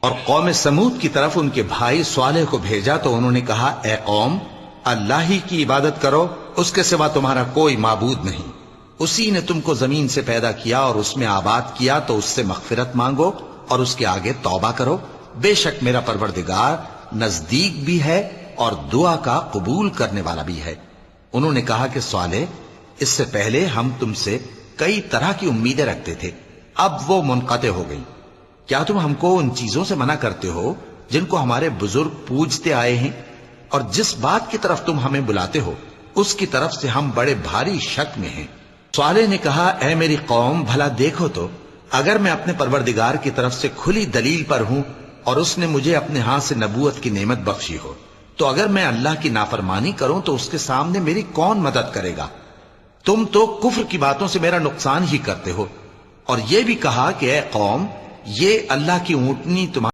اور قوم سمود کی طرف ان کے بھائی صالح کو بھیجا تو انہوں نے کہا، اے قوم، اللہ ہی کی عبادت کرو، اس کے سوا تمہارا کوئی معبود نہیں۔ اسی نے تم کو زمین سے پیدا کیا اور اس میں آباد کیا، تو اس سے مغفرت مانگو اور اس کے آگے توبہ کرو۔ بے شک میرا پروردگار نزدیک بھی ہے اور دعا کا قبول کرنے والا بھی ہے۔ انہوں نے کہا کہ صالح، اس سے پہلے ہم تم سے کئی طرح کی امیدیں رکھتے تھے، اب وہ منقطع ہو گئی۔ کیا تم ہم کو ان چیزوں سے منع کرتے ہو جن کو ہمارے بزرگ پوجتے آئے ہیں؟ اور جس بات کی طرف تم ہمیں بلاتے ہو اس کی طرف سے ہم بڑے بھاری شک میں ہیں۔ صالح نے کہا، اے میری قوم، بھلا دیکھو تو، اگر میں اپنے پروردگار کی طرف سے کھلی دلیل پر ہوں اور اس نے مجھے اپنے ہاتھ سے نبوت کی نعمت بخشی ہو، تو اگر میں اللہ کی نافرمانی کروں تو اس کے سامنے میری کون مدد کرے گا؟ تم تو کفر کی باتوں سے میرا نقصان ہی کرتے ہو۔ اور یہ بھی کہا کہ اے قوم، یہ اللہ کی اونٹنی تمہارے